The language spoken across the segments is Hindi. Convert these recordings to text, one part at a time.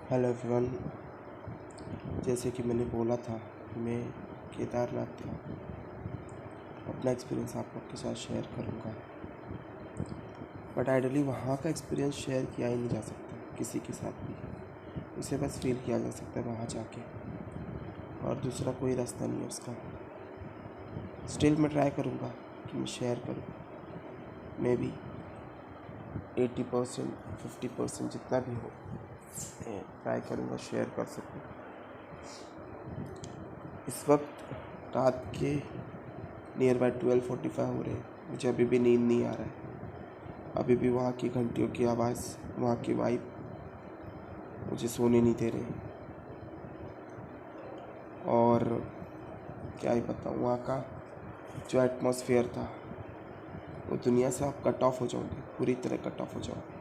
Hello everyone. जैसे कि मैंने बोला था मैं केदारनाथ का अपना एक्सपीरियंस आप लोग के साथ शेयर करूँगा, बट आइडली वहाँ का एक्सपीरियंस शेयर किया ही नहीं जा सकता किसी के साथ भी। उसे बस फील किया जा सकता है वहाँ जाके, और दूसरा कोई रास्ता नहीं है उसका। स्टिल मैं ट्राई करूँगा कि मैं शेयर करूँ, मे बी 80% 50% जितना भी हो मैं ट्राई करूँगा शेयर कर सकूँ। इस वक्त रात के नियर बाय 12:45 हो रहे हैं। मुझे अभी भी नींद नहीं आ रहा है। अभी भी वहाँ की घंटियों की आवाज़, वहाँ की वाइब मुझे सोने नहीं दे रहे। और क्या ही बताऊँ, वहाँ का जो एटमॉस्फेयर था वो दुनिया से आप कट ऑफ हो जाओगे, पूरी तरह कट ऑफ हो जाओगे।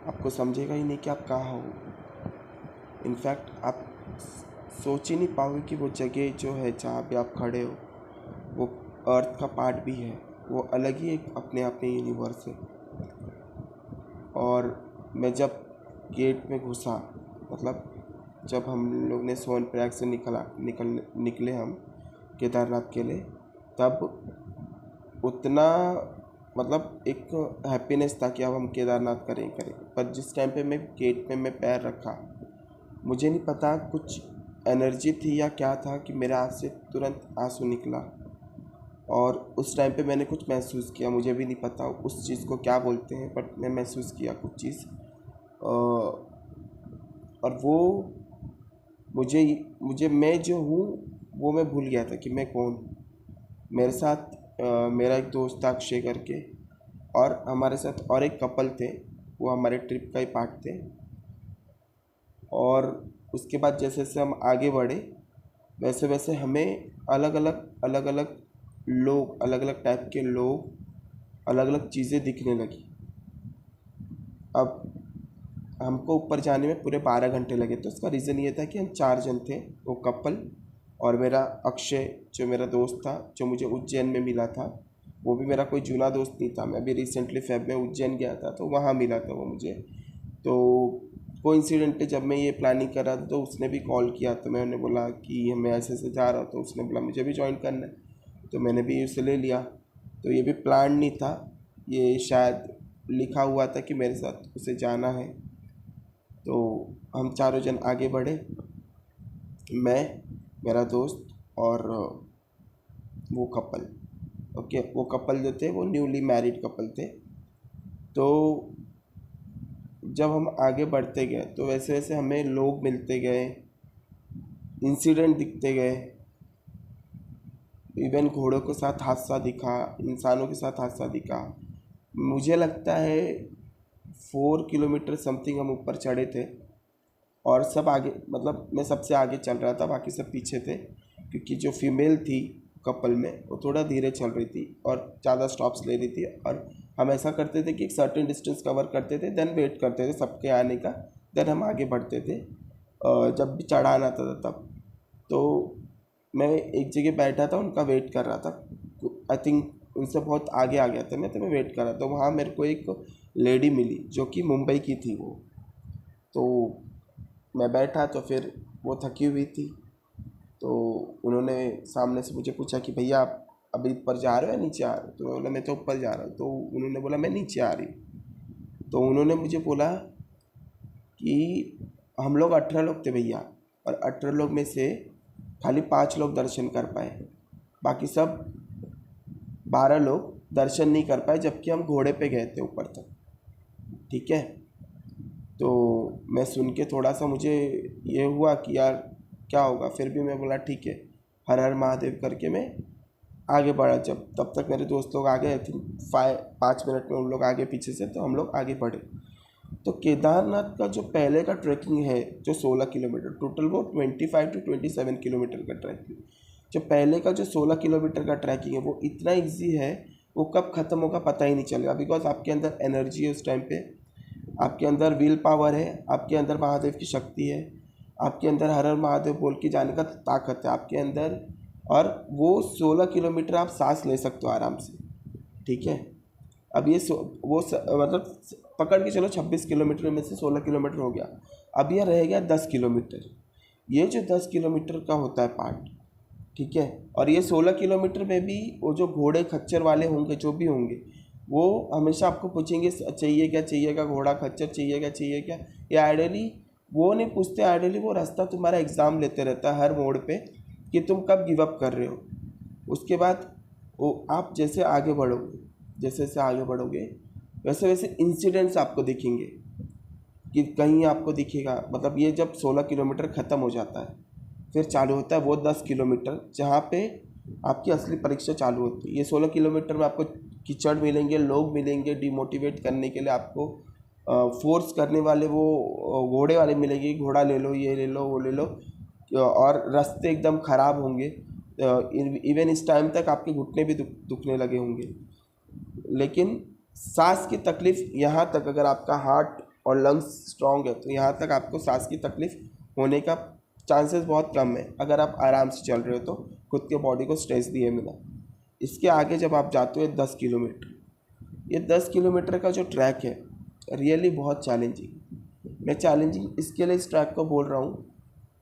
आपको समझेगा ही नहीं कि आप कहाँ हो। इनफैक्ट आप सोच ही नहीं पाओगे कि वो जगह जो है जहाँ पे आप खड़े हो वो अर्थ का पार्ट भी है। वो अलग ही एक अपने आप में यूनिवर्स है। और मैं जब गेट में घुसा, मतलब जब हम लोग ने सोनप्रयाग से निकले हम केदारनाथ के लिए, तब उतना मतलब एक हैप्पीनेस था कि अब हम केदारनाथ करें। पर जिस टाइम पे मैं गेट में मैं पैर रखा, मुझे नहीं पता कुछ एनर्जी थी या क्या था कि मेरे आँख से तुरंत आंसू निकला। और उस टाइम पे मैंने कुछ महसूस किया, मुझे भी नहीं पता उस चीज़ को क्या बोलते हैं, बट मैं महसूस किया कुछ चीज़। और वो मुझे मुझे मैं जो हूँ वो मैं भूल गया था कि मैं कौन हूँ। मेरे साथ मेरा एक दोस्त था अक्षय करके, और हमारे साथ और एक कपल थे, वो हमारे ट्रिप का ही पार्ट थे। और उसके बाद जैसे जैसे हम आगे बढ़े वैसे वैसे हमें अलग अलग लोग, अलग अलग टाइप के लोग, अलग अलग चीज़ें दिखने लगी। अब हमको ऊपर जाने में पूरे 12 घंटे लगे। तो उसका रीज़न ये था कि हम 4 जन थे, वो कपल और मेरा अक्षय जो मेरा दोस्त था, जो मुझे उज्जैन में मिला था। वो भी मेरा कोई जूना दोस्त नहीं था, मैं अभी रिसेंटली फेब में उज्जैन गया था तो वहाँ मिला था वो मुझे। तो कोइंसिडेंटली जब मैं ये प्लानिंग कर रहा था तो उसने भी कॉल किया, तो मैंने बोला कि मैं ऐसे ऐसे जा रहा हूँ। तो उसने बोला मुझे भी ज्वाइन करना है, तो मैंने भी उसे ले लिया। तो ये भी प्लान नहीं था, ये शायद लिखा हुआ था कि मेरे साथ उसे जाना है। तो हम चारों जन आगे बढ़े, मैं, मेरा दोस्त और वो कपल। ओके, वो कपल जो थे वो न्यूली मैरिड कपल थे। तो जब हम आगे बढ़ते गए तो वैसे वैसे हमें लोग मिलते गए, इंसिडेंट दिखते गए। इवन घोड़ों के साथ हादसा दिखा, इंसानों के साथ हादसा दिखा। मुझे लगता है 4 किलोमीटर समथिंग हम ऊपर चढ़े थे, और सब आगे, मतलब मैं सबसे आगे चल रहा था, बाकी सब पीछे थे। क्योंकि जो फीमेल थी कपल में वो थोड़ा धीरे चल रही थी और ज़्यादा स्टॉप्स ले रही थी। और हम ऐसा करते थे कि एक सर्टेन डिस्टेंस कवर करते थे, देन वेट करते थे सबके आने का, देन हम आगे बढ़ते थे। जब भी चढ़ान आता था तब तो मैं एक जगह बैठा था, उनका वेट कर रहा था। आई थिंक उनसे बहुत आगे आ गया था मैं, तो मैं वेट कर रहा था। तो वहाँ मेरे को एक लेडी मिली जो कि मुंबई की थी वो। तो मैं बैठा तो फिर वो थकी हुई थी, तो उन्होंने सामने से मुझे पूछा कि भैया आप अभी ऊपर जा रहे हो या नीचे आ रहे हो। तो मैं बोला मैं तो ऊपर जा रहा हूँ। तो उन्होंने बोला मैं नीचे आ रही हूँ। तो उन्होंने मुझे बोला कि हम लोग 18 लोग थे भैया, और 18 लोग में से खाली 5 लोग दर्शन कर पाए, बाकी सब 12 लोग दर्शन नहीं कर पाए, जबकि हम घोड़े पे गए थे ऊपर तक। ठीक है। तो मैं सुन के थोड़ा सा मुझे ये हुआ कि यार क्या होगा। फिर भी मैं बोला ठीक है, हर हर महादेव करके मैं आगे बढ़ा। जब तब तक मेरे दोस्त लोग आगे, आई थिंक 5 मिनट में उन लोग आगे पीछे से, तो हम लोग आगे बढ़े। तो केदारनाथ का जो पहले का ट्रैकिंग है जो 16 किलोमीटर, टोटल वो 25 to 27 किलोमीटर का ट्रैकिंग। जो पहले का जो 16 किलोमीटर का ट्रैकिंग है वो इतना इजी है, वो कब ख़त्म होगा पता ही नहीं चलेगा। बिकॉज आपके अंदर एनर्जी है उस टाइम पे, आपके अंदर विल पावर है, आपके अंदर महादेव की शक्ति है, आपके अंदर हर हर महादेव बोल के जाने का ताकत है आपके अंदर। और वो 16 किलोमीटर आप सांस ले सकते हो आराम से। ठीक है। अब ये मतलब पकड़ के चलो 26 किलोमीटर में से 16 किलोमीटर हो गया, अब यह रह गया 10 किलोमीटर। ये जो 10 किलोमीटर का होता है पार्ट, ठीक है, और ये 16 किलोमीटर में भी वो जो घोड़े खच्चर वाले होंगे, जो भी होंगे, वो हमेशा आपको पूछेंगे चाहिए क्या, चाहिए क्या, घोड़ा खच्चर चाहिए क्या, चाहिए क्या। ये आइडियली वो नहीं पूछते, आइडियली वो रास्ता तुम्हारा एग्ज़ाम लेते रहता है हर मोड़ पे कि तुम कब गिव अप कर रहे हो। उसके बाद वो आप जैसे आगे बढ़ोगे, जैसे जैसे आगे बढ़ोगे वैसे वैसे इंसिडेंट्स आपको दिखेंगे कि कहीं आपको दिखेगा, मतलब ये जब 16 किलोमीटर ख़त्म हो जाता है फिर चालू होता है वो 10 किलोमीटर जहाँ पे आपकी असली परीक्षा चालू होती है। ये 16 किलोमीटर में आपको कीचड़ मिलेंगे, लोग मिलेंगे डिमोटिवेट करने के लिए, आपको फोर्स करने वाले वो घोड़े वाले मिलेंगे, घोड़ा ले लो, ये ले लो, वो ले लो, और रास्ते एकदम ख़राब होंगे। इवन इस टाइम तक आपके घुटने भी दुखने लगे होंगे। लेकिन सांस की तकलीफ़ यहाँ तक, अगर आपका हार्ट और लंग्स स्ट्रॉन्ग है तो यहाँ तक आपको सांस की तकलीफ़ होने का चांसेस बहुत कम है, अगर आप आराम से चल रहे हो तो खुद के बॉडी को स्ट्रेस दिए बिना। इसके आगे जब आप जाते हो 10 किलोमीटर, ये 10 किलोमीटर का जो ट्रैक है रियली बहुत चैलेंजिंग। मैं चैलेंजिंग इसके लिए इस ट्रैक को बोल रहा हूँ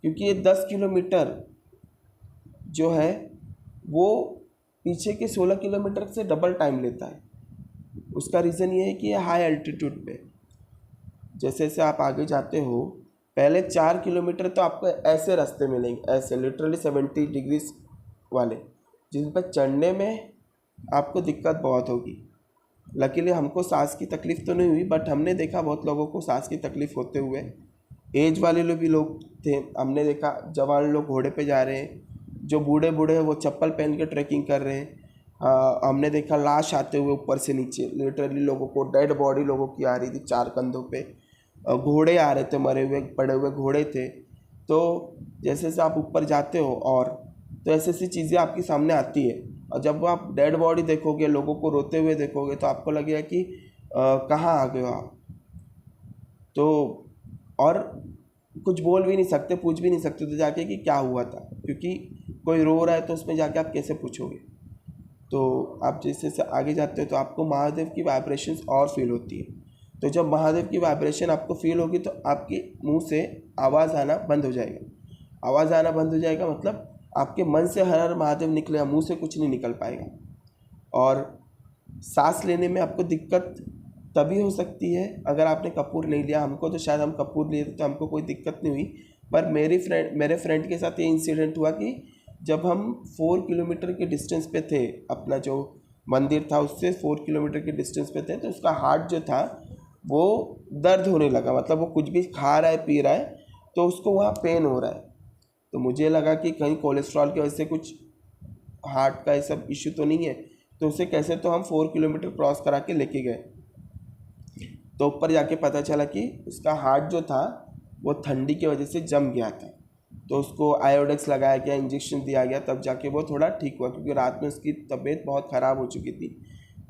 क्योंकि ये 10 किलोमीटर जो है वो पीछे के 16 किलोमीटर से डबल टाइम लेता है। उसका रीज़न ये है कि ये हाई एल्टीट्यूड पे, जैसे जैसे आप आगे जाते हो, पहले 4 किलोमीटर तो आपको ऐसे रास्ते मिलेंगे, ऐसे लिटरली 70 डिग्रीज वाले, जिन पर चढ़ने में आपको दिक्कत बहुत होगी। लकीली हमको सांस की तकलीफ़ तो नहीं हुई, बट हमने देखा बहुत लोगों को सांस की तकलीफ़ होते हुए। एज वाले लोग भी लोग थे, हमने देखा जवान लोग घोड़े पे जा रहे हैं, जो बूढ़े बूढ़े हैं वो चप्पल पहन के ट्रैकिंग कर रहे हैं। हमने देखा लाश आते हुए ऊपर से नीचे, लिटरली लोगों को डेड बॉडी लोगों की आ रही थी 4 कंधों पे, घोड़े आ रहे थे, मरे हुए पड़े हुए घोड़े थे। तो जैसे जैसे आप ऊपर जाते हो और तो ऐसी ऐसी चीज़ें आपके सामने आती है, और जब आप डेड बॉडी देखोगे, लोगों को रोते हुए देखोगे, तो आपको लगेगा कि कहाँ आ गए हो आप। तो और कुछ बोल भी नहीं सकते, पूछ भी नहीं सकते तो जाके कि क्या हुआ था, क्योंकि कोई रो रहा है तो उसमें जाके आप कैसे पूछोगे। तो आप जैसे जैसे आगे जाते हो तो आपको महादेव की वाइब्रेशंस और फील होती है। तो जब महादेव की वाइब्रेशन आपको फील होगी तो आपके मुंह से आवाज़ आना बंद हो जाएगा। आवाज़ आना बंद हो जाएगा मतलब आपके मन से हर हर महादेव निकलेगा, मुंह से कुछ नहीं निकल पाएगा। और सांस लेने में आपको दिक्कत तभी हो सकती है अगर आपने कपूर नहीं लिया। हमको तो शायद हम कपूर लिए थे तो हमको कोई दिक्कत नहीं हुई, पर मेरे फ्रेंड के साथ ये इंसिडेंट हुआ कि जब हम 4 किलोमीटर के डिस्टेंस पे थे, अपना जो मंदिर था उससे 4 किलोमीटर के डिस्टेंस पे थे, तो उसका हार्ट जो था वो दर्द होने लगा। मतलब वो कुछ भी खा रहा है, पी रहा है, तो उसको वहाँ पेन हो रहा है। तो मुझे लगा कि कहीं कोलेस्ट्रॉल की वजह से कुछ हार्ट का ये सब इश्यू तो नहीं है, तो उसे कैसे तो हम 4 किलोमीटर क्रॉस करा के लेके गए। तो ऊपर जाके पता चला कि उसका हार्ट जो था वो ठंडी की वजह से जम गया था, तो उसको आयोडेक्स लगाया गया, इंजेक्शन दिया गया, तब जाके वो थोड़ा ठीक हुआ, क्योंकि रात में उसकी तबीयत बहुत ख़राब हो चुकी थी।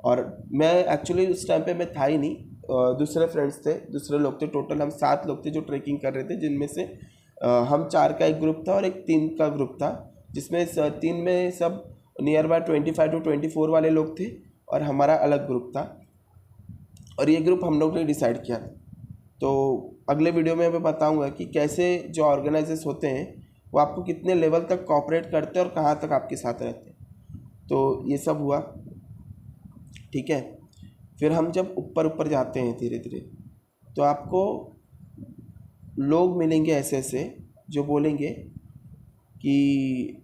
और मैं एक्चुअली उस टाइम पे मैं था ही नहीं, दूसरे फ्रेंड्स थे, दूसरे लोग थे, टोटल हम 7 लोग थे जो ट्रैकिंग कर रहे थे, जिनमें से हम 4 का एक ग्रुप था और एक 3 का ग्रुप था, जिसमें 3 में सब नियर बाय 25 to 24 वाले लोग थे और हमारा अलग ग्रुप था। और ये ग्रुप हम लोग ने डिसाइड किया। तो अगले वीडियो में मैं बताऊंगा कि कैसे जो ऑर्गेनाइजर्स होते हैं वो आपको कितने लेवल तक कोऑपरेट करते हैं और कहाँ तक आपके साथ रहते हैं। तो ये सब हुआ, ठीक है। फिर हम जब ऊपर ऊपर जाते हैं धीरे धीरे, तो आपको लोग मिलेंगे ऐसे ऐसे जो बोलेंगे कि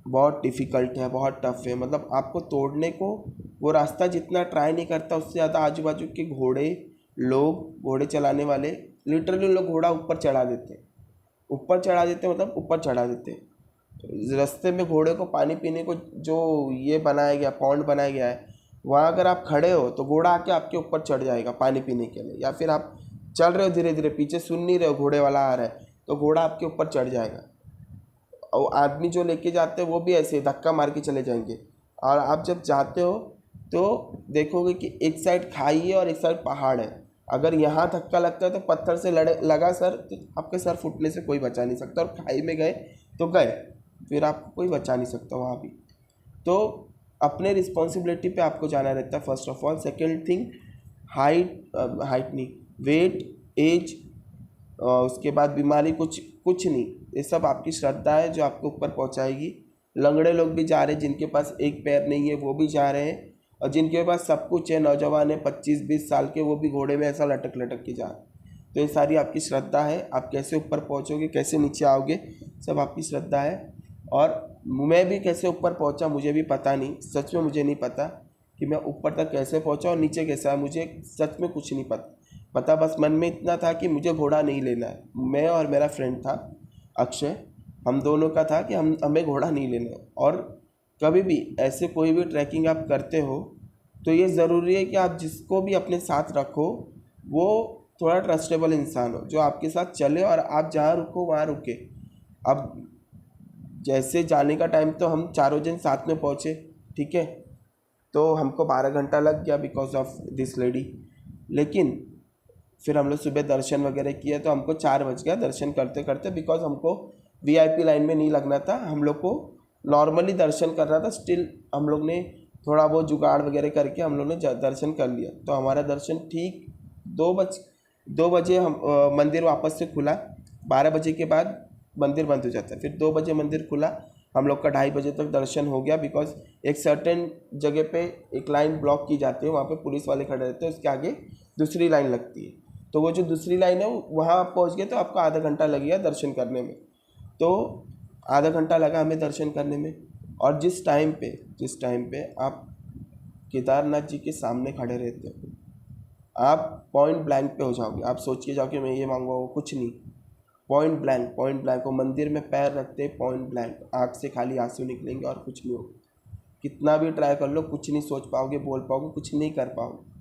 बहुत डिफ़िकल्ट है, बहुत टफ़ है, मतलब आपको तोड़ने को वो रास्ता जितना ट्राई नहीं करता, उससे ज़्यादा आजू बाजू के लोग घोड़े चलाने वाले लिटरली लोग घोड़ा ऊपर चढ़ा देते मतलब ऊपर चढ़ा देते। रास्ते में घोड़े को पानी पीने को जो ये बनाया गया, पॉन्ड बनाया गया है, वहाँ अगर आप खड़े हो तो घोड़ा आके आपके ऊपर चढ़ जाएगा पानी पीने के लिए, या फिर आप चल रहे हो धीरे धीरे, पीछे सुन नहीं रहे हो घोड़े वाला आ रहा है, तो घोड़ा आपके ऊपर चढ़ जाएगा। और आदमी जो लेके जाते हैं वो भी ऐसे धक्का मार के चले जाएंगे। और आप जब जाते हो तो देखोगे कि एक साइड खाई है और एक साइड पहाड़ है। अगर यहाँ धक्का लगता है तो पत्थर से लगा सर, तो आपके सर फूटने से कोई बचा नहीं सकता, और खाई में गए तो गए, फिर आपको कोई बचा नहीं सकता वहाँ भी। तो अपने रिस्पॉन्सिबिलिटी पे आपको जाना रहता है first of all. Second thing, height नहीं, वेट, एज, उसके बाद बीमारी, कुछ कुछ नहीं। ये सब आपकी श्रद्धा है जो आपको ऊपर पहुंचाएगी। लंगड़े लोग भी जा रहे हैं, जिनके पास एक पैर नहीं है वो भी जा रहे हैं, और जिनके पास सब कुछ है, नौजवान है 25-20 साल के, वो भी घोड़े में ऐसा लटक लटक के जा रहे हैं। तो ये सारी आपकी श्रद्धा है। आप कैसे ऊपर पहुंचोगे, कैसे नीचे आओगे, सब आपकी श्रद्धा है। और मैं भी कैसे ऊपर पहुंचा मुझे भी पता नहीं, सच में मुझे नहीं पता कि मैं ऊपर तक कैसे पहुंचा और नीचे कैसे आया, मुझे सच में कुछ नहीं पता। बस मन में इतना था कि मुझे घोड़ा नहीं लेना है। मैं और मेरा फ्रेंड था अक्षय, हम दोनों का था कि हमें घोड़ा नहीं लेना है। और कभी भी ऐसे कोई भी ट्रैकिंग आप करते हो तो ये ज़रूरी है कि आप जिसको भी अपने साथ रखो वो थोड़ा ट्रस्टेबल इंसान हो, जो आपके साथ चले और आप जहाँ रुको वहाँ रुके। अब जैसे जाने का टाइम तो हम चारों जन साथ में पहुँचे, ठीक है, तो हमको 12 घंटा लग गया बिकॉज ऑफ दिस लेडी। लेकिन फिर हम लोग सुबह दर्शन वगैरह किए तो हमको 4 बज गया दर्शन करते करते, बिकॉज हमको वीआईपी लाइन में नहीं लगना था, हम लोग को नॉर्मली दर्शन करना था। स्टिल हम लोग ने थोड़ा बहुत जुगाड़ वगैरह करके हम लोग ने दर्शन कर लिया। तो हमारा दर्शन ठीक 2 बजे हम मंदिर वापस से खुला। 12 बजे के बाद मंदिर बंद हो जाता है, फिर 2 बजे मंदिर खुला। हम लोग का 2:30 बजे तक दर्शन हो गया, बिकॉज एक सर्टेन जगह पे एक लाइन ब्लॉक की जाती है, वहाँ पे पुलिस वाले खड़े रहते हैं, उसके आगे दूसरी लाइन लगती है। तो वो जो दूसरी लाइन है वहाँ आप पहुँच गए तो आपको आधा घंटा लगेगा दर्शन करने में। तो आधा घंटा लगा हमें दर्शन करने में। और जिस टाइम पे आप केदारनाथ जी के सामने खड़े रहते हो, आप पॉइंट ब्लैंक पे हो जाओगे। आप सोच के जाओ कि मैं ये मांगूंगा, वो कुछ नहीं, पॉइंट ब्लैंक वो मंदिर में पैर रखते पॉइंट ब्लैंक, आँख से खाली आंसू निकलेंगे और कुछ नहीं होगा। कितना भी ट्राई कर लो कुछ नहीं सोच पाओगे, बोल पाओगे, कुछ नहीं कर पाओगे।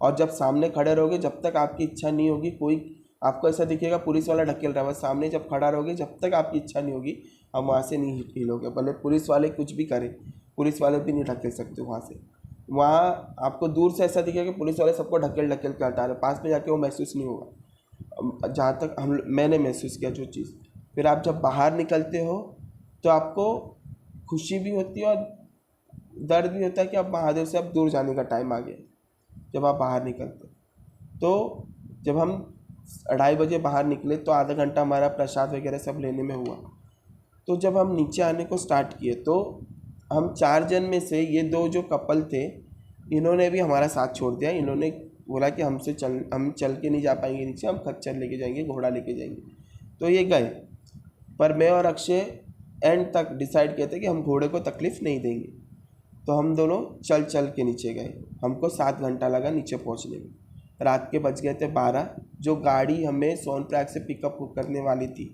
और जब सामने खड़े रहोगे, जब तक आपकी इच्छा नहीं होगी, कोई आपको ऐसा दिखेगा पुलिस वाला ढकेल रहा है, बस सामने जब खड़ा रहोगे, जब तक आपकी इच्छा नहीं होगी हम वहाँ से नहीं हिलोगे। भले पुलिस वाले कुछ भी करें, पुलिस वाले भी नहीं ढकेल सकते वहाँ से। वहाँ आपको दूर से ऐसा दिखेगा कि पुलिस वाले सबको ढकेल के हटा रहे, पास में जाके वो महसूस नहीं होगा, जहाँ तक मैंने महसूस किया जो चीज़। फिर आप जब बाहर निकलते हो तो आपको खुशी भी होती है और दर्द भी होता है कि अब महादेव से अब दूर जाने का टाइम आ गया। जब आप बाहर निकलते तो जब हम 2:30 बजे बाहर निकले तो आधा घंटा हमारा प्रसाद वगैरह सब लेने में हुआ। तो जब हम नीचे आने को स्टार्ट किए तो हम 4 जन में से ये 2 जो कपल थे, इन्होंने भी हमारा साथ छोड़ दिया। इन्होंने बोला कि हम चल के नहीं जा पाएंगे नीचे, हम खच्चर लेके जाएंगे, घोड़ा लेके जाएंगे। तो ये गए, पर मैं और अक्षय एंड तक डिसाइड किए थे कि हम घोड़े को तकलीफ़ नहीं देंगे। तो हम दोनों चल के नीचे गए। हमको 7 घंटा लगा नीचे पहुंचने में। रात के बज गए थे 12। जो गाड़ी हमें सोनप्रयाग से पिकअप करने वाली थी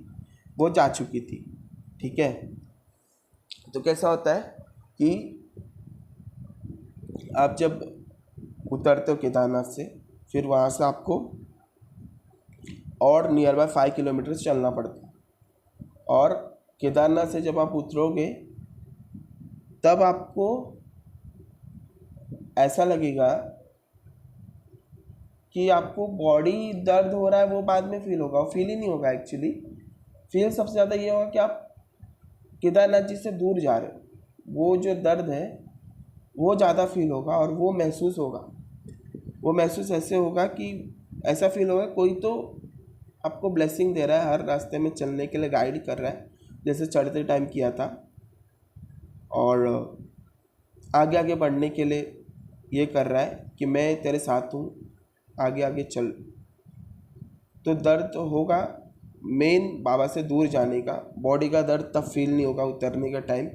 वो जा चुकी थी, ठीक है। तो कैसा होता है कि आप जब उतरते हो केदारनाथ से, फिर वहाँ से आपको और नियर बाय 5 किलोमीटर चलना पड़ता है। और केदारनाथ से जब आप उतरोगे तब आपको ऐसा लगेगा कि आपको बॉडी दर्द हो रहा है, वो बाद में फील होगा, वो फील ही नहीं होगा एक्चुअली। फील सबसे ज़्यादा ये होगा कि आप केदारनाथ जी से दूर जा रहे हो, वो जो दर्द है वो ज़्यादा फील होगा और वो महसूस होगा। वो महसूस ऐसे होगा कि ऐसा फील होगा कोई तो आपको ब्लेसिंग दे रहा है, हर रास्ते में चलने के लिए गाइड कर रहा है, जैसे चढ़ते टाइम किया था, और आगे आगे बढ़ने के लिए ये कर रहा है कि मैं तेरे साथ हूँ, आगे आगे चल। तो दर्द तो होगा मेन बाबा से दूर जाने का। बॉडी का दर्द तब फील नहीं होगा उतरने का टाइम।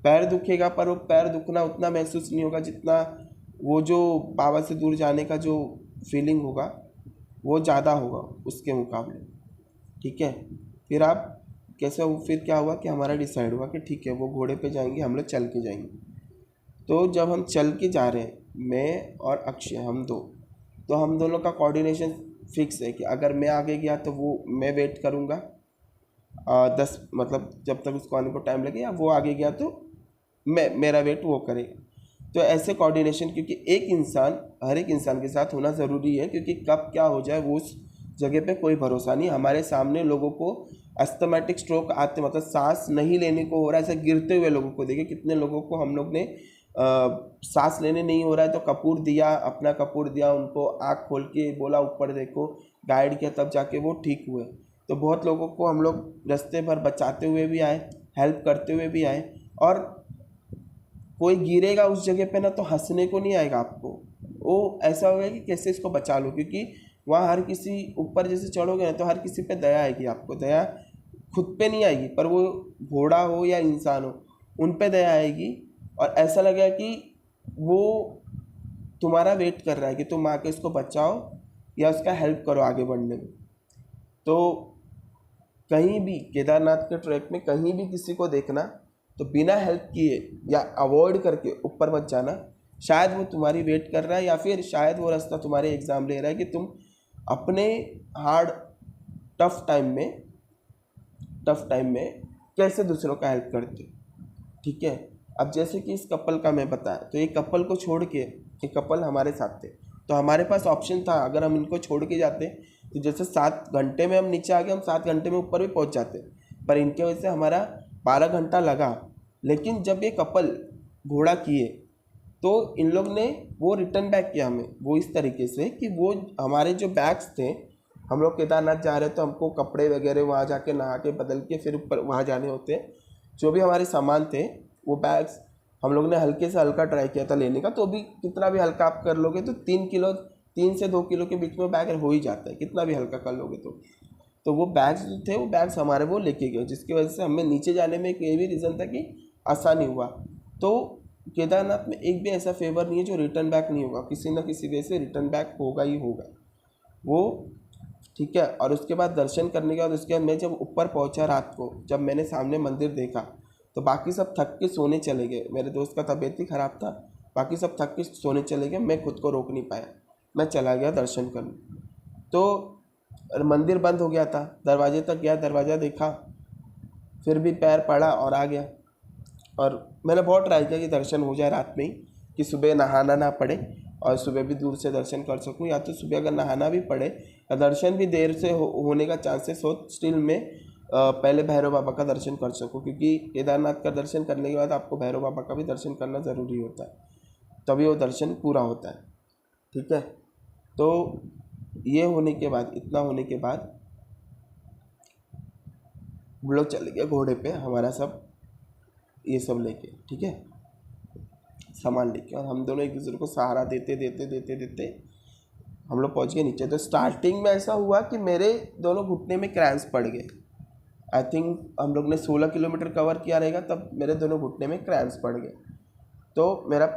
पैर दुखेगा, पर वो पैर दुखना उतना महसूस नहीं होगा जितना वो जो बाबा से दूर जाने का जो फीलिंग होगा वो ज़्यादा होगा उसके मुकाबले, ठीक है। फिर आप कैसे, फिर क्या हुआ कि हमारा डिसाइड हुआ कि ठीक है वो घोड़े पे जाएंगे, हम लोग चल के जाएंगे। तो जब हम चल के जा रहे हैं, मैं और अक्षय हम दो, तो हम दोनों का कोऑर्डिनेशन फिक्स है कि अगर मैं आगे गया तो वो मैं वेट करूँगा 10, मतलब जब तक उसको आने को टाइम लगे, या वो आगे गया तो मेरा वेट वो करेगा। तो ऐसे कोऑर्डिनेशन, क्योंकि एक इंसान हर एक इंसान के साथ होना ज़रूरी है, क्योंकि कब क्या हो जाए वो उस जगह पे कोई भरोसा नहीं। हमारे सामने लोगों को अस्थमैटिक स्ट्रोक आते, मतलब सांस नहीं लेने को हो रहा है, ऐसे गिरते हुए लोगों को देखे। कितने लोगों को हम लोग ने सांस लेने नहीं हो रहा है तो कपूर दिया, अपना कपूर दिया, उनको आँख खोल के बोला ऊपर देखो, गाइड किया, तब जाके वो ठीक हुए। तो बहुत लोगों को हम लोग रास्ते भर बचाते हुए भी आए, हेल्प करते हुए भी आए। और कोई गिरेगा उस जगह पे ना तो हंसने को नहीं आएगा आपको, वो ऐसा होगा कि कैसे इसको बचा लो, क्योंकि वहाँ हर किसी ऊपर जैसे चढ़ोगे ना तो हर किसी पे दया आएगी आपको। दया खुद पे नहीं आएगी, पर वो घोड़ा हो या इंसान हो उन पे दया आएगी। और ऐसा लगेगा कि वो तुम्हारा वेट कर रहा है कि तुम आके इसको बचाओ या उसका हेल्प करो आगे बढ़ने में। तो कहीं भी केदारनाथ के ट्रैक में कहीं भी किसी को देखना तो बिना हेल्प किए या अवॉइड करके ऊपर मत जाना। शायद वो तुम्हारी वेट कर रहा है या फिर शायद वो रास्ता तुम्हारे एग्ज़ाम ले रहा है कि तुम अपने हार्ड टफ टाइम में कैसे दूसरों का हेल्प करते हो। ठीक है, अब जैसे कि इस कपल का मैं बताया, तो ये कपल को छोड़ के, ये कपल हमारे साथ थे तो हमारे पास ऑप्शन था, अगर हम इनको छोड़ के जाते तो जैसे 7 घंटे में हम नीचे आ गए, हम 7 घंटे में ऊपर भी पहुंच जाते, पर इनके वजह से हमारा 12 घंटा लगा। लेकिन जब ये कपल घोड़ा किए तो इन लोग ने वो रिटर्न बैक किया हमें, वो इस तरीके से कि वो हमारे जो बैग्स थे, हम लोग केदारनाथ जा रहे तो हमको कपड़े वगैरह वहाँ जाके नहा के बदल के फिर ऊपर वहाँ जाने होते, जो भी हमारे सामान थे वो बैग्स हम लोग ने हल्के से हल्का ट्राई किया था लेने का। तो भी कितना भी हल्का आप कर लोगे तो 3 से 2 किलो के बीच में बैग हो ही जाता है, कितना भी हल्का कर लोगे तो वो बैग्स जो थे वो बैग्स हमारे वो लेके गए, जिसकी वजह से हमें नीचे जाने में एक ये भी रीज़न था कि आसानी हुआ। तो केदारनाथ में एक भी ऐसा फेवर नहीं है जो रिटर्न बैक नहीं होगा, किसी ना किसी वजह से रिटर्न बैक होगा ही होगा वो। ठीक है, और उसके बाद दर्शन करने के बाद उसके बाद मैं जब ऊपर पहुंचा रात को, जब मैंने सामने मंदिर देखा तो बाकी सब थक के सोने चले गए। मेरे दोस्त का तबीयत ही ख़राब था, बाकी सब थक के सोने चले गए, मैं खुद को रोक नहीं पाया, मैं चला गया दर्शन करने। तो मंदिर बंद हो गया था, दरवाजे तक गया, दरवाज़ा देखा, फिर भी पैर पड़ा और आ गया। और मैंने बहुत ट्राई किया कि दर्शन हो जाए रात में ही, कि सुबह नहाना ना पड़े और सुबह भी दूर से दर्शन कर सकूं, या तो सुबह अगर नहाना भी पड़े या दर्शन भी देर से होने का चांसेस हो, स्टिल में पहले भैरव बाबा का दर्शन कर सकूं, क्योंकि केदारनाथ का दर्शन करने के बाद आपको भैरव बाबा का भी दर्शन करना ज़रूरी होता है, तभी वो दर्शन पूरा होता है। ठीक है, तो ये होने के बाद, इतना होने के बाद हम लोग चले गए घोड़े पे, हमारा सब ये सब लेके, ठीक है, सामान लेके, और हम दोनों एक दूसरे को सहारा देते देते देते देते हम लोग पहुँच गए नीचे। तो स्टार्टिंग में ऐसा हुआ कि मेरे दोनों घुटने में क्रैम्प्स पड़ गए। आई थिंक हम लोग ने 16 किलोमीटर कवर किया रहेगा, तब मेरे दोनों घुटने में क्रैम्प्स पड़ गए। तो मेरा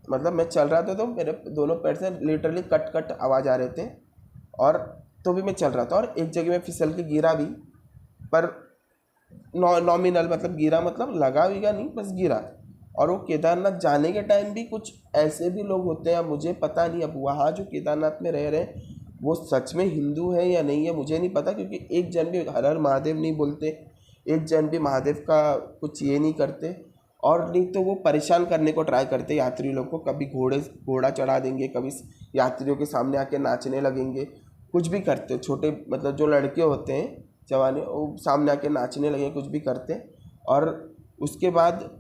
मतलब मैं चल रहा था तो मेरे दोनों पैर से लिटरली कट कट आवाज़ आ रहे थे, और तो भी मैं चल रहा था। और एक जगह में फिसल के गिरा भी, पर नॉमिनल, मतलब गिरा मतलब लगा वीगा नहीं, बस गिरा। और वो केदारनाथ जाने के टाइम भी कुछ ऐसे भी लोग होते हैं, मुझे पता नहीं अब वहाँ जो केदारनाथ में रह रहे हैं वो सच में हिंदू है या नहीं है मुझे नहीं पता, क्योंकि एक जन भी हर हर महादेव नहीं बोलते, एक जन भी महादेव का कुछ ये नहीं करते, और नहीं तो वो परेशान करने को ट्राई करते यात्री लोग को, कभी घोड़ा चढ़ा देंगे, कभी यात्रियों के सामने आके नाचने लगेंगे, कुछ भी करते। छोटे मतलब जो लड़के होते हैं जवानी, वो सामने आके नाचने लगे, कुछ भी करते, और उसके बाद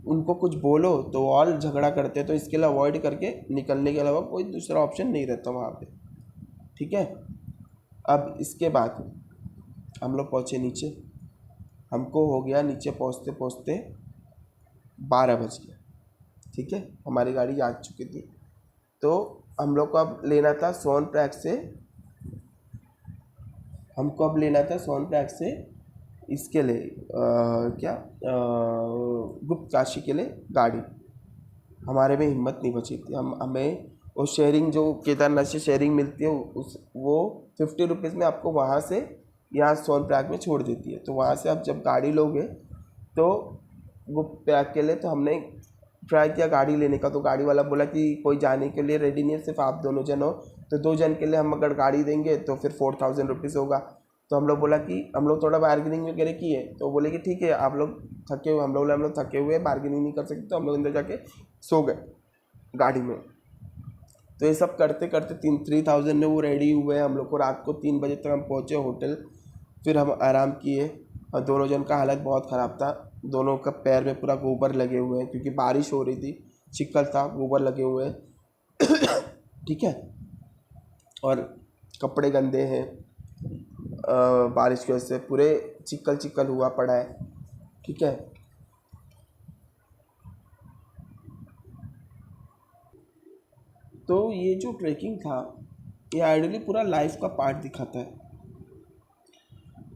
उनको कुछ बोलो तो और झगड़ा करते। तो इसके लिए अवॉइड करके निकलने के अलावा कोई दूसरा ऑप्शन नहीं रहता वहाँ पे। ठीक है, अब इसके बाद हम लोग पहुँचे नीचे, हमको हो गया नीचे पहुँचते पहुँचते 12 बज गया। ठीक है, हमारी गाड़ी आ चुकी थी। तो हम लोग को अब लेना था सोनप्रयाग से, हमको अब लेना था सोनप्रयाग से इसके लिए गुप्त काशी के लिए गाड़ी। हमारे में हिम्मत नहीं बची थी, हमें वो शेयरिंग जो केदारनाथ से शेयरिंग मिलती है वो 50 रुपीज़ में आपको वहाँ से यहाँ सोनप्रयाग में छोड़ देती है। तो वहाँ से आप जब गाड़ी लोगे तो गुप्त प्रयाग के लिए, तो हमने ट्राई किया गाड़ी लेने का। तो गाड़ी वाला बोला कि कोई जाने के लिए रेडी नहीं है, सिर्फ आप दोनों जन हो, तो 2 जन के लिए हम अगर गाड़ी देंगे तो फिर 4000 रुपीज़ होगा। तो हम लोग बोला कि हम लोग थोड़ा बार्गेनिंग वगैरह किए, तो बोले कि ठीक है आप लोग थके हुए, हम लोग थके हुए बार्गेनिंग नहीं कर सकते, तो हम लोग अंदर जाके सो गए गाड़ी में। तो ये सब करते करते 3000 में वो रेडी हुए। हम लोग को रात को 3 बजे तक हम पहुँचे होटल, फिर हम आराम किए, और दोनों जन का हालत बहुत ख़राब था। दोनों का पैर में पूरा गोबर लगे हुए हैं क्योंकि बारिश हो रही थी, चिक्कल था, गोबर लगे हुए हैं। ठीक है, और कपड़े गंदे हैं, बारिश की वजह से पूरे चिक्कल चिक्कल हुआ पड़ा है। ठीक है, तो ये जो ट्रैकिंग था ये आइडियली पूरा लाइफ का पार्ट दिखाता है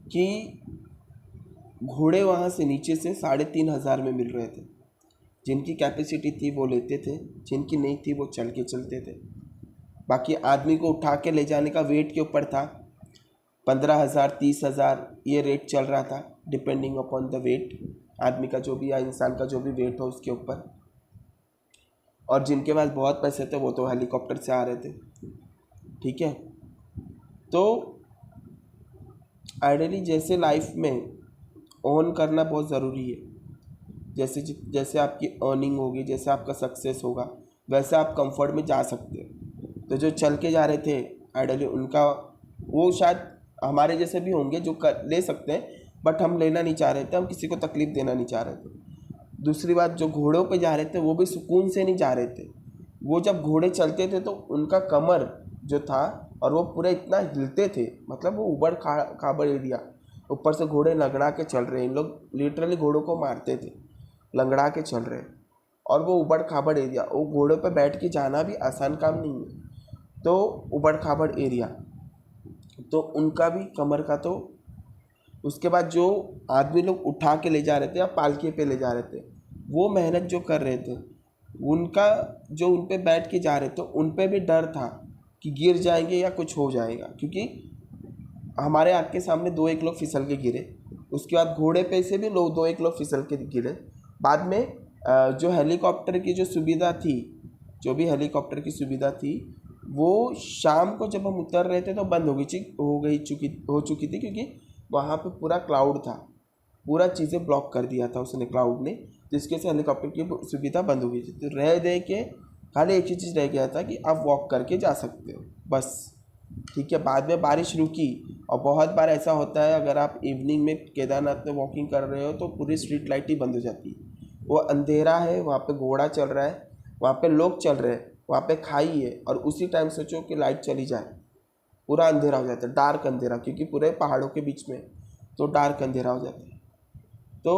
कि घोड़े वहाँ से नीचे से 3,500 में मिल रहे थे। जिनकी कैपेसिटी थी वो लेते थे, जिनकी नहीं थी वो चल के चलते थे। बाकी आदमी को उठा के ले जाने का वेट के ऊपर था। 15,000 30,000 ये रेट चल रहा था, डिपेंडिंग अपॉन द वेट, आदमी का जो भी या इंसान का जो भी वेट हो उसके ऊपर। और जिनके पास बहुत पैसे थे वो तो हेलीकॉप्टर से आ रहे थे। ठीक है, तो आइडियली जैसे लाइफ में ओन करना बहुत ज़रूरी है। जैसे जैसे आपकी अर्निंग होगी, जैसे आपका सक्सेस होगा, वैसे आप कंफर्ट में जा सकते हो। तो जो चल के जा रहे थे आइडियली उनका, वो शायद हमारे जैसे भी होंगे जो ले सकते हैं, बट हम लेना नहीं चाह रहे थे, हम किसी को तकलीफ़ देना नहीं चाह रहे थे। दूसरी बात, जो घोड़ों पे जा रहे थे वो भी सुकून से नहीं जा रहे थे। वो जब घोड़े चलते थे तो उनका कमर जो था और वो पूरे इतना हिलते थे, मतलब वो उबड़ खाबड़ एरिया, ऊपर से घोड़े लंगड़ा के चल रहे हैं। इन लोग लिटरली घोड़ों को मारते थे, लंगड़ा के चल रहे हैं, और वो उबड़ खाबड़ एरिया, वो घोड़े पे बैठ के जाना भी आसान काम नहीं है। तो उबड़ खाबड़ एरिया, तो उनका भी कमर का। तो उसके बाद जो आदमी लोग उठा के ले जा रहे थे या पालकी पे ले जा रहे थे, वो मेहनत जो कर रहे थे, उनका जो उन पे बैठ के जा रहे थे उन पे भी डर था कि गिर जाएंगे या कुछ हो जाएगा। क्योंकि हमारे आँख के सामने 2-1 लोग फिसल के गिरे, उसके बाद घोड़े पे से भी लोग 2-1 लोग फिसल के गिरे। बाद में जो हेलीकॉप्टर की जो सुविधा थी, जो भी हेलीकॉप्टर की सुविधा थी, वो शाम को जब हम उतर रहे थे तो बंद हो चुकी थी, क्योंकि वहाँ पे पूरा क्लाउड था, पूरा चीज़ें ब्लॉक कर दिया था उसने, क्लाउड ने, जिसके से हेलीकॉप्टर की सुविधा बंद हो गई थी। तो रह दे के खाली एक ही चीज़ रह गया था कि आप वॉक करके जा सकते हो बस। ठीक है, बाद में बारिश रुकी, और बहुत बार ऐसा होता है अगर आप इवनिंग में केदारनाथ में वॉकिंग कर रहे हो तो पूरी स्ट्रीट लाइट ही बंद हो जाती है। वो अंधेरा है, वहाँ पे घोड़ा चल रहा है, वहाँ पे लोग चल रहे हैं, वहाँ पे खाई है, और उसी टाइम सोचो कि लाइट चली जाए, पूरा अंधेरा हो जाता है, डार्क अंधेरा, क्योंकि पूरे पहाड़ों के बीच में, तो डार्क अंधेरा हो जाता है। तो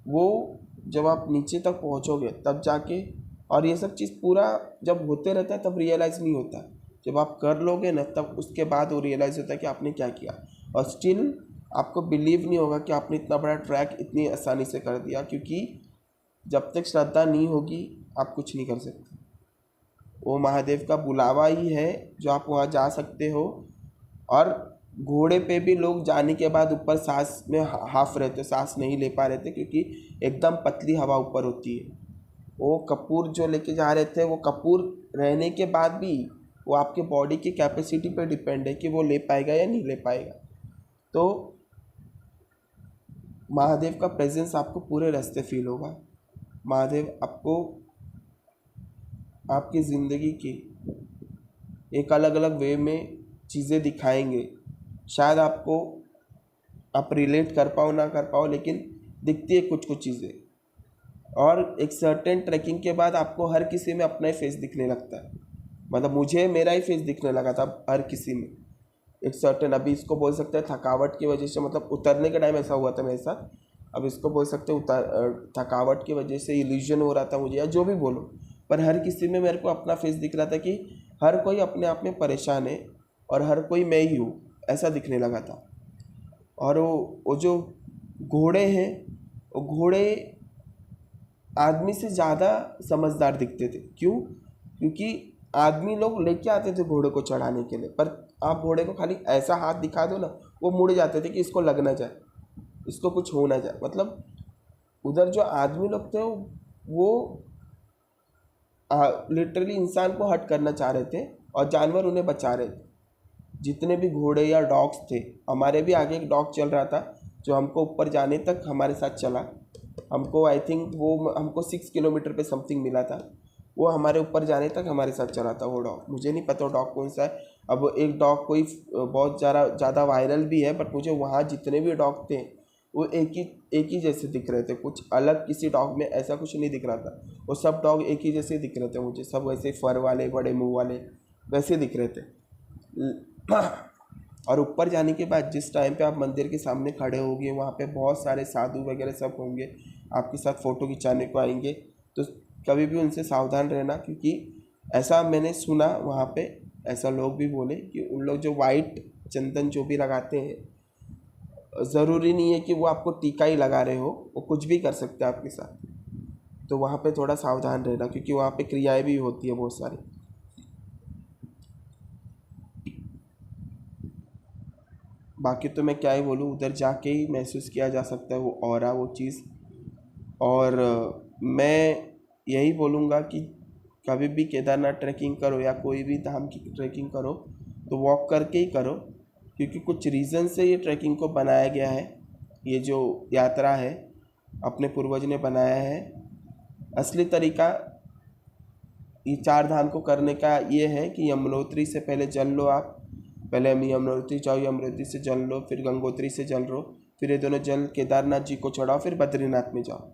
वो जब आप नीचे तक पहुँचोगे तब जाके, और ये सब चीज़ पूरा जब होते रहता है तब रियलाइज़ नहीं होता, जब आप कर लोगे ना तब उसके बाद वो रियलाइज़ होता है कि आपने क्या किया। और स्टिल आपको बिलीव नहीं होगा कि आपने इतना बड़ा ट्रैक इतनी आसानी से कर दिया, क्योंकि जब तक श्रद्धा नहीं होगी आप कुछ नहीं कर सकते। वो महादेव का बुलावा ही है जो आप वहाँ जा सकते हो। और घोड़े पे भी लोग जाने के बाद ऊपर सांस में हाफ रहे थे, सांस नहीं ले पा रहे थे, क्योंकि एकदम पतली हवा ऊपर होती है। वो कपूर जो लेके जा रहे थे, वो कपूर रहने के बाद भी वो आपके बॉडी की कैपेसिटी पे डिपेंड है कि वो ले पाएगा या नहीं ले पाएगा। तो महादेव का प्रेजेंस आपको पूरे रास्ते फील होगा। महादेव आपको आपकी ज़िंदगी की एक अलग अलग वे में चीज़ें दिखाएंगे। शायद आपको आप रिलेट कर पाओ ना कर पाओ, लेकिन दिखती है कुछ कुछ चीज़ें। और एक सर्टेन ट्रैकिंग के बाद आपको हर किसी में अपना ही फेस दिखने लगता है। मतलब मुझे मेरा ही फेस दिखने लगा था हर किसी में एक सर्टेन, अभी इसको बोल सकते हैं थकावट की वजह से, मतलब उतरने के टाइम ऐसा हुआ था मेरे साथ। अब इसको बोल सकते हैं थकावट की वजह से इल्यूजन हो रहा था मुझे, या जो भी बोलो, पर हर किसी में मेरे को अपना फेस दिख रहा था कि हर कोई अपने आप में परेशान है और हर कोई मैं ही हूँ, ऐसा दिखने लगा था। और वो जो घोड़े हैं, वो घोड़े आदमी से ज़्यादा समझदार दिखते थे। क्यों? क्योंकि आदमी लोग लेके आते थे घोड़े को चढ़ाने के लिए, पर आप घोड़े को खाली ऐसा हाथ दिखा दो ना, वो मुड़ जाते थे कि इसको लग ना जाए, इसको कुछ हो ना जाए। मतलब उधर जो आदमी लोग थे वो लिटरली इंसान को हर्ट करना चाह रहे थे और जानवर उन्हें बचा रहे थे। जितने भी घोड़े या डॉग्स थे, हमारे भी आगे एक डॉग चल रहा था जो हमको ऊपर जाने तक हमारे साथ चला। हमको आई थिंक वो हमको 6 किलोमीटर पे समथिंग मिला था, वो हमारे ऊपर जाने तक हमारे साथ चला था वो डॉग। मुझे नहीं पता वो डॉग कौन सा है। अब एक डॉग कोई बहुत ज़्यादा वायरल भी है, बट मुझे वहाँ जितने भी डॉग थे वो एक ही जैसे दिख रहे थे, कुछ अलग किसी डॉग में ऐसा कुछ नहीं दिख रहा था। वो सब डॉग एक ही जैसे दिख रहे थे मुझे, सब वैसे फर वाले, बड़े मुंह वाले वैसे दिख रहे थे। और ऊपर जाने के बाद जिस टाइम पे आप मंदिर के सामने खड़े होंगे, वहाँ पे बहुत सारे साधु वगैरह सब होंगे, आपके साथ फ़ोटो खिंचाने को आएंगे। तो कभी भी उनसे सावधान रहना, क्योंकि ऐसा मैंने सुना वहाँ पे, ऐसा लोग भी बोले कि उन लोग जो वाइट चंदन जो भी लगाते हैं, ज़रूरी नहीं है कि वो आपको टीका ही लगा रहे हो, वो कुछ भी कर सकते हैं आपके साथ। तो वहाँ पे थोड़ा सावधान रहना, क्योंकि वहाँ पे क्रियाएं भी होती है बहुत सारी। बाकी तो मैं क्या ही बोलूँ, उधर जाके ही महसूस किया जा सकता है वो ऑरा, वो चीज़। और मैं यही बोलूँगा कि कभी भी केदारनाथ ट्रैकिंग करो या कोई भी धाम की ट्रैकिंग करो तो वॉक करके ही करो, क्योंकि कुछ रीज़न से ये ट्रैकिंग को बनाया गया है। ये जो यात्रा है अपने पूर्वज ने बनाया है। असली तरीका ये चार धाम को करने का ये है कि यमुनोत्री से पहले जल लो आप, पहले हम यमुनोत्री जाओ, यमुनोत्री से जल लो, फिर गंगोत्री से जल लो, फिर ये दोनों जल केदारनाथ जी को चढ़ाओ, फिर बद्रीनाथ में जाओ।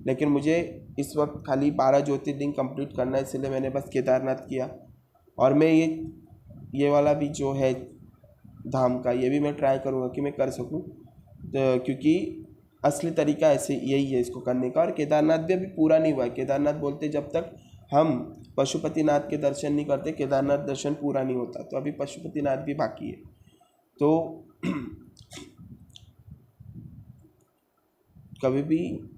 लेकिन मुझे इस वक्त खाली 12 ज्योतिर्लिंग कंप्लीट करना है, इसलिए मैंने बस केदारनाथ किया। और मैं ये वाला भी जो है धाम का, ये भी मैं ट्राई करूँगा कि मैं कर सकूँ, तो क्योंकि असली तरीका ऐसे यही है इसको करने का। और केदारनाथ भी अभी पूरा नहीं हुआ है। केदारनाथ बोलते जब तक हम पशुपतिनाथ के दर्शन नहीं करते केदारनाथ दर्शन पूरा नहीं होता, तो अभी पशुपतिनाथ भी बाकी है। तो कभी भी,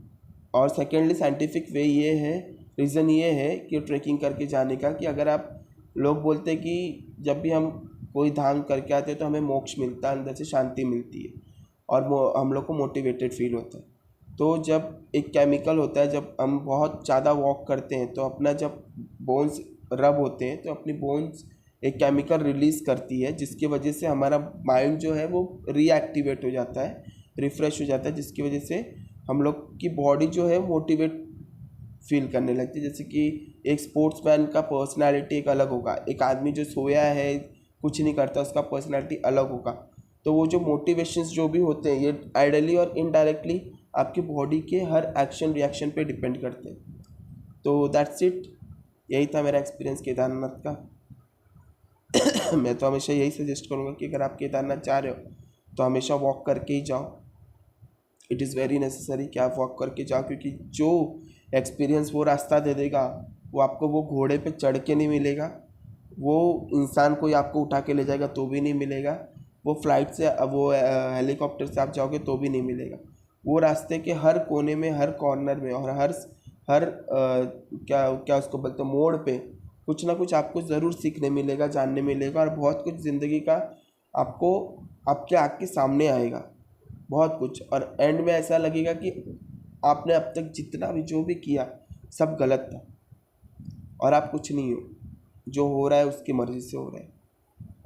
और सेकेंडली साइंटिफिक वे ये है, रीज़न ये है कि ट्रैकिंग करके जाने का, कि अगर आप, लोग बोलते हैं कि जब भी हम कोई धाम करके आते हैं तो हमें मोक्ष मिलता है, अंदर से शांति मिलती है और वो हम लोग को मोटिवेटेड फील होता है। तो जब एक केमिकल होता है, जब हम बहुत ज़्यादा वॉक करते हैं तो अपना जब बोन्स रब होते हैं तो अपनी बोन्स एक केमिकल रिलीज़ करती है, जिसकी वजह से हमारा माइंड जो है वो रीएक्टिवेट हो जाता है, रिफ़्रेश हो जाता है, जिसकी वजह से हम लोग की बॉडी जो है मोटिवेट फील करने लगती है। जैसे कि एक स्पोर्ट्समैन का पर्सनालिटी एक अलग होगा, एक आदमी जो सोया है कुछ नहीं करता उसका पर्सनालिटी अलग होगा। तो वो जो मोटिवेशंस जो भी होते हैं, ये आइडियली और इनडायरेक्टली आपकी बॉडी के हर एक्शन रिएक्शन पे डिपेंड करते हैं। तो दैट्स इट, यही था मेरा एक्सपीरियंस केदारनाथ का। मैं तो हमेशा यही सजेस्ट करूँगा कि अगर आप केदारनाथ जा रहे हो तो हमेशा वॉक करके ही जाओ। इट इज़ वेरी नेसेसरी कि आप वॉक करके जाओ, क्योंकि जो एक्सपीरियंस वो रास्ता दे देगा वो आपको वो घोड़े पे चढ़ के नहीं मिलेगा, वो इंसान कोई आपको उठा के ले जाएगा तो भी नहीं मिलेगा, वो फ्लाइट से, वो हेलीकॉप्टर से आप जाओगे तो भी नहीं मिलेगा। वो रास्ते के हर कोने में, हर कॉर्नर में और हर क्या क्या उसको बोलते हैं, मोड़ पे कुछ ना कुछ आपको ज़रूर सीखने मिलेगा, जानने मिलेगा, और बहुत कुछ ज़िंदगी का आपको आपके आँख के सामने आएगा, बहुत कुछ। और एंड में ऐसा लगेगा कि आपने अब तक जितना भी जो भी किया सब गलत था और आप कुछ नहीं हो, जो हो रहा है उसकी मर्ज़ी से हो रहा है।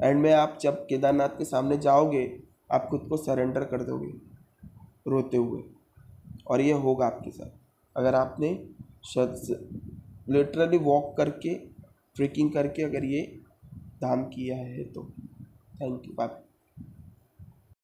एंड में आप जब केदारनाथ के सामने जाओगे आप खुद को सरेंडर कर दोगे रोते हुए, और ये होगा आपके साथ अगर आपने लिटरली वॉक करके, ट्रेकिंग करके अगर ये धाम किया है तो। Thank you, bye.